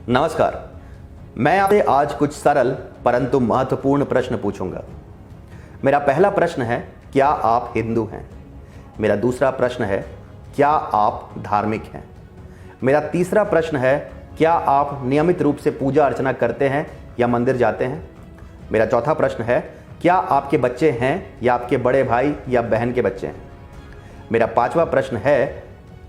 नमस्कार। मैं आपसे आज कुछ सरल परंतु महत्वपूर्ण प्रश्न पूछूंगा। मेरा पहला प्रश्न है, क्या आप हिंदू हैं? मेरा दूसरा प्रश्न है, क्या आप धार्मिक हैं? मेरा तीसरा प्रश्न है, क्या आप नियमित रूप से पूजा अर्चना करते हैं या मंदिर जाते हैं? मेरा चौथा प्रश्न है, क्या आपके बच्चे हैं या आपके बड़े भाई या बहन के बच्चे हैं? मेरा पांचवा प्रश्न है,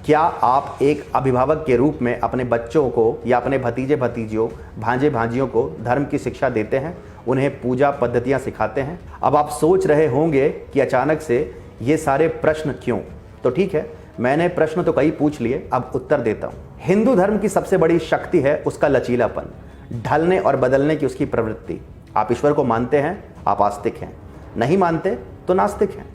क्या आप एक अभिभावक के रूप में अपने बच्चों को या अपने भतीजे भतीजियों भांजे भांजियों को धर्म की शिक्षा देते हैं, उन्हें पूजा पद्धतियां सिखाते हैं? अब आप सोच रहे होंगे कि अचानक से ये सारे प्रश्न क्यों? तो ठीक है, मैंने प्रश्न तो कई पूछ लिए, अब उत्तर देता हूं। हिंदू धर्म की सबसे बड़ी शक्ति है उसका लचीलापन, ढलने और बदलने की उसकी प्रवृत्ति। आप ईश्वर को मानते हैं, आप आस्तिक हैं। नहीं मानते तो नास्तिक हैं।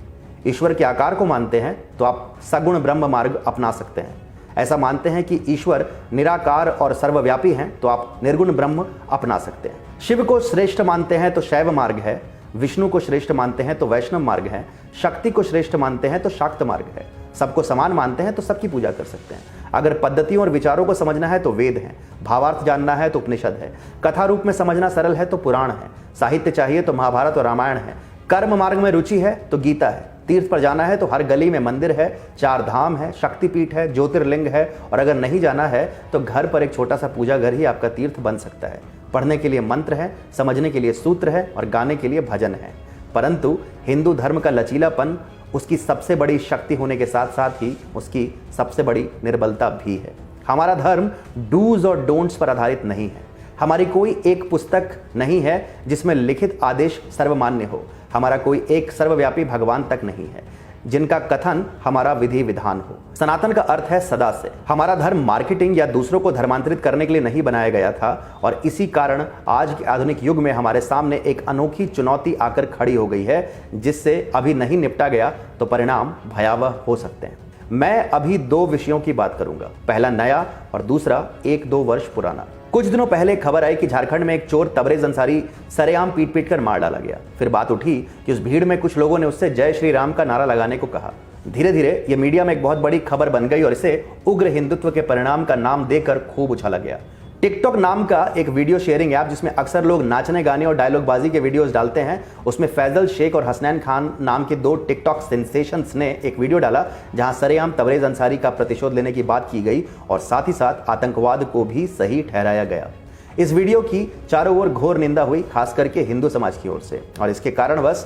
ईश्वर के आकार को मानते हैं तो आप सगुण ब्रह्म मार्ग अपना सकते हैं। ऐसा मानते हैं कि ईश्वर निराकार और सर्वव्यापी हैं तो आप निर्गुण ब्रह्म अपना सकते हैं। शिव को श्रेष्ठ मानते हैं तो शैव मार्ग है, विष्णु को श्रेष्ठ मानते हैं तो वैष्णव मार्ग है, शक्ति को श्रेष्ठ मानते हैं तो शाक्त मार्ग है, सबको समान मानते हैं तो सबकी पूजा कर सकते हैं। अगर पद्धतियों और विचारों को समझना है तो वेद है, भावार्थ जानना है तो उपनिषद है, कथा रूप में समझना सरल है तो पुराण है, साहित्य चाहिए तो महाभारत और रामायण है, कर्म मार्ग में रुचि है तो गीता है, तीर्थ पर जाना है तो हर गली में मंदिर है, 4 धाम है, शक्तिपीठ है, ज्योतिर्लिंग है, और अगर नहीं जाना है तो घर पर एक छोटा सा पूजा घर ही आपका तीर्थ बन सकता है। पढ़ने के लिए मंत्र है, समझने के लिए सूत्र है और गाने के लिए भजन है। परंतु हिंदू धर्म का लचीलापन उसकी सबसे बड़ी शक्ति होने के साथ साथ ही उसकी सबसे बड़ी निर्बलता भी है। हमारा धर्म डूज और डोंट्स पर आधारित नहीं है। हमारी कोई एक पुस्तक नहीं है जिसमें लिखित आदेश सर्वमान्य हो। हमारा कोई एक सर्वव्यापी भगवान तक नहीं है जिनका कथन हमारा विधि विधान हो। सनातन का अर्थ है सदा से। हमारा धर्म मार्केटिंग या दूसरों को धर्मांतरित करने के लिए नहीं बनाया गया था, और इसी कारण आज के आधुनिक युग में हमारे सामने एक अनोखी चुनौती आकर खड़ी हो गई है, जिससे अभी नहीं निपटा गया तो परिणाम भयावह हो सकते हैं। मैं अभी 2 विषयों की बात करूंगा, पहला नया और दूसरा 1-2 वर्ष पुराना। कुछ दिनों पहले खबर आई कि झारखंड में एक चोर तबरेज अंसारी सरेआम पीट पीट कर मार डाला गया। फिर बात उठी कि उस भीड़ में कुछ लोगों ने उससे जय श्री राम का नारा लगाने को कहा। धीरे धीरे ये मीडिया में एक बहुत बड़ी खबर बन गई और इसे उग्र हिंदुत्व के परिणाम का नाम देकर खूब उछाला गया। टिकटॉक नाम का एक वीडियो शेयरिंग ऐप, जिसमें अक्सर लोग नाचने गाने और डायलॉगबाजी के वीडियोस डालते हैं, उसमें फैजल शेख और हसनैन खान नाम के 2 टिकटॉक सेंसेशंस ने एक वीडियो डाला जहां सरेआम तबरेज अंसारी का प्रतिशोध लेने की बात की गई और साथ ही साथ आतंकवाद को भी सही ठहराया गया। इस वीडियो की चारों ओर घोर निंदा हुई, खास करके हिंदू समाज की ओर से, और इसके कारणवश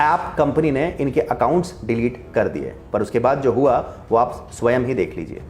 ऐप कंपनी ने इनके अकाउंट्स डिलीट कर दिए। पर उसके बाद जो हुआ वो आप स्वयं ही देख लीजिए।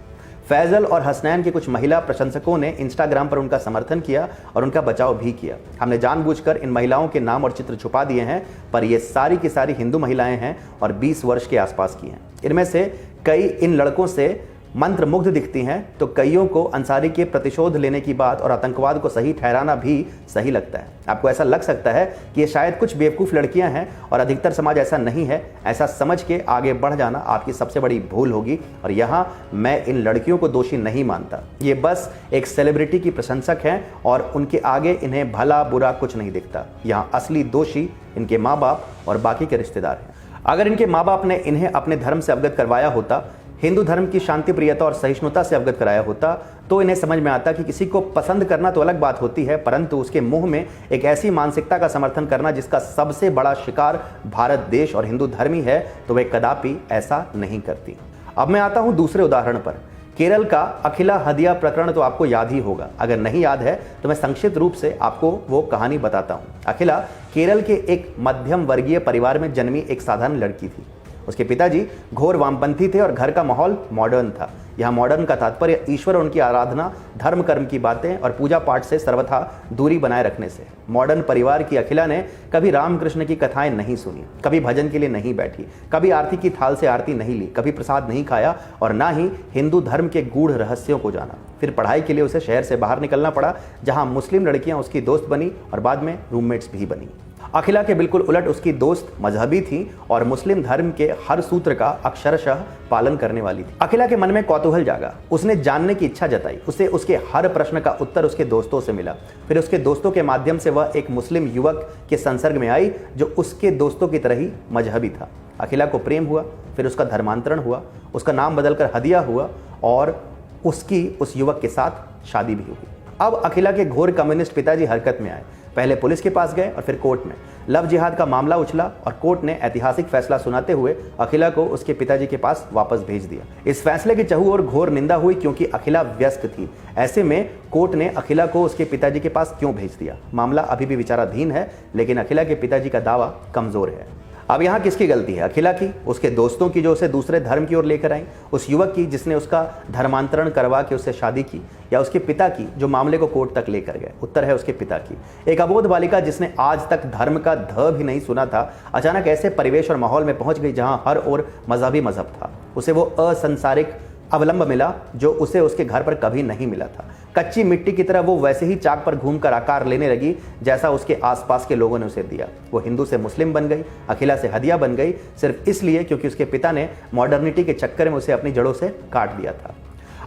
फैजल और हसनैन के कुछ महिला प्रशंसकों ने इंस्टाग्राम पर उनका समर्थन किया और उनका बचाव भी किया। हमने जानबूझकर इन महिलाओं के नाम और चित्र छुपा दिए हैं, पर ये सारी की सारी हिंदू महिलाएं हैं और 20 वर्ष के आसपास की हैं। इनमें से कई इन लड़कों से मंत्रमुग्ध दिखती हैं, तो कईयों को अंसारी के प्रतिशोध लेने की बात और आतंकवाद को सही ठहराना भी सही लगता है। आपको ऐसा लग सकता है कि ये शायद कुछ बेवकूफ़ लड़कियां हैं और अधिकतर समाज ऐसा नहीं है। ऐसा समझ के आगे बढ़ जाना आपकी सबसे बड़ी भूल होगी, और यहाँ मैं इन लड़कियों को दोषी नहीं मानता। ये बस एक सेलिब्रिटी की प्रशंसक हैं और उनके आगे इन्हें भला बुरा कुछ नहीं दिखता। यहाँ असली दोषी इनके माँ बाप और बाकी के रिश्तेदार हैं। अगर इनके माँ बाप ने इन्हें अपने धर्म से अवगत करवाया होता, हिंदू धर्म की शांति प्रियता और सहिष्णुता से अवगत कराया होता, तो इन्हें समझ में आता कि किसी को पसंद करना तो अलग बात होती है, परंतु उसके मुंह में एक ऐसी मानसिकता का समर्थन करना जिसका सबसे बड़ा शिकार भारत देश और हिंदू धर्म ही है, तो वे कदापि ऐसा नहीं करती। अब मैं आता हूं दूसरे उदाहरण पर। केरल का अखिला हदिया प्रकरण तो आपको याद ही होगा। अगर नहीं याद है तो मैं संक्षिप्त रूप से आपको वो कहानी बताता हूँ। अखिला केरल के एक मध्यम वर्गीय परिवार में जन्मी एक साधारण लड़की थी। उसके पिताजी घोर वामपंथी थे और घर का माहौल मॉडर्न था। यहाँ मॉडर्न का तात्पर्य ईश्वर और उनकी आराधना, धर्म कर्म की बातें और पूजा पाठ से सर्वथा दूरी बनाए रखने से। मॉडर्न परिवार की अखिला ने कभी रामकृष्ण की कथाएं नहीं सुनी, कभी भजन के लिए नहीं बैठी, कभी आरती की थाल से आरती नहीं ली, कभी प्रसाद नहीं खाया और ना ही हिंदू धर्म के गूढ़ रहस्यों को जाना। फिर पढ़ाई के लिए उसे शहर से बाहर निकलना पड़ा, जहाँ मुस्लिम लड़कियाँ उसकी दोस्त बनी और बाद में रूममेट्स भी बनी। अखिला के बिल्कुल उलट उसकी दोस्त मजहबी थी और मुस्लिम धर्म के हर सूत्र का अक्षरशः पालन करने वाली थी। अखिला के मन में कौतूहल जागा, उसने जानने की इच्छा जताई। उसे उसके हर प्रश्न का उत्तर उसके दोस्तों से मिला। फिर उसके दोस्तों के माध्यम से वह एक मुस्लिम युवक के संसर्ग में आई जो उसके दोस्तों की तरह ही मजहबी था। अखिला को प्रेम हुआ, फिर उसका धर्मांतरण हुआ, उसका नाम बदलकर हदिया हुआ और उसकी उस युवक के साथ शादी भी हुई। अब अखिला के घोर कम्युनिस्ट पिताजी हरकत में आए। पहले पुलिस के पास गए और फिर कोर्ट में। लव जिहाद का मामला उछला और कोर्ट ने ऐतिहासिक फैसला सुनाते हुए अखिला को उसके पिताजी के पास वापस भेज दिया। इस फैसले की चहु और घोर निंदा हुई क्योंकि अखिला व्यस्त थी। ऐसे में कोर्ट ने अखिला को उसके पिताजी के पास क्यों भेज दिया? मामला अभी भी विचाराधीन है, लेकिन अखिला के पिताजी का दावा कमजोर है। अब यहाँ किसकी गलती है? अखिला की, उसके दोस्तों की जो उसे दूसरे धर्म की ओर लेकर आई, उस युवक की जिसने उसका धर्मांतरण करवा के उससे शादी की, या उसके पिता की जो मामले को कोर्ट तक लेकर गए? उत्तर है उसके पिता की। एक अबोध बालिका जिसने आज तक धर्म का ध भी नहीं सुना था, अचानक ऐसे परिवेश और माहौल में पहुंच गई जहां हर ओर मजहबी मजहब था। उसे वो असंसारिक अवलंब मिला जो उसे उसके घर पर कभी नहीं मिला था। कच्ची मिट्टी की तरह वो वैसे ही चाक पर घूमकर आकार लेने लगी जैसा उसके आसपास के लोगों ने उसे दिया। वो हिंदू से मुस्लिम बन गई, अखिला से हदिया बन गई, सिर्फ इसलिए क्योंकि उसके पिता ने मॉडर्निटी के चक्कर में उसे अपनी जड़ों से काट दिया था।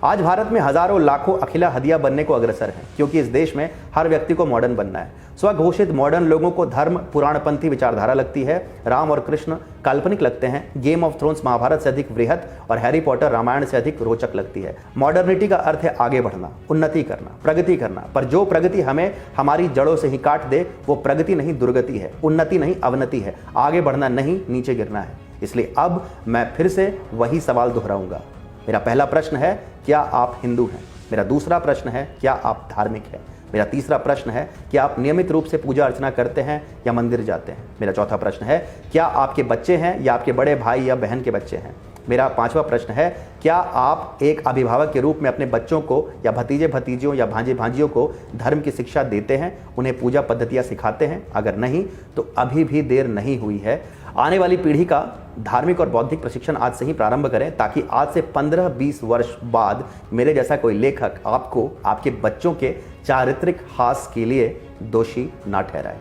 आज भारत में हजारों लाखों अखिला हदिया बनने को अग्रसर हैं, क्योंकि इस देश में हर व्यक्ति को मॉडर्न बनना है। स्वघोषित मॉडर्न लोगों को धर्म पुराणपंथी विचारधारा लगती है, राम और कृष्ण काल्पनिक लगते हैं, गेम ऑफ थ्रोन्स महाभारत से अधिक वृहत और हैरी पॉटर रामायण से अधिक रोचक लगती है। मॉडर्निटी का अर्थ है आगे बढ़ना, उन्नति करना, प्रगति करना, पर जो प्रगति हमें हमारी जड़ों से ही काट दे वो प्रगति नहीं दुर्गति है, उन्नति नहीं अवनति है, आगे बढ़ना नहीं नीचे गिरना है। इसलिए अब मैं फिर से वही सवाल दोहराऊंगा। मेरा पहला प्रश्न है, क्या आप हिंदू हैं? मेरा दूसरा प्रश्न है, क्या आप धार्मिक हैं? मेरा तीसरा प्रश्न है, क्या आप नियमित रूप से पूजा अर्चना करते हैं या मंदिर जाते हैं? मेरा चौथा प्रश्न है, क्या आपके बच्चे हैं या आपके बड़े भाई या बहन के बच्चे हैं? मेरा पांचवा प्रश्न है, क्या आप एक अभिभावक के रूप में अपने बच्चों को या भतीजे भतीजियों या भांजे भांजियों को धर्म की शिक्षा देते हैं, उन्हें पूजा पद्धतियाँ सिखाते हैं? अगर नहीं तो अभी भी देर नहीं हुई है। आने वाली पीढ़ी का धार्मिक और बौद्धिक प्रशिक्षण आज से ही प्रारंभ करें, ताकि आज से 15-20 वर्ष बाद मेरे जैसा कोई लेखक आपको आपके बच्चों के चारित्रिक हास के लिए दोषी ना ठहराए।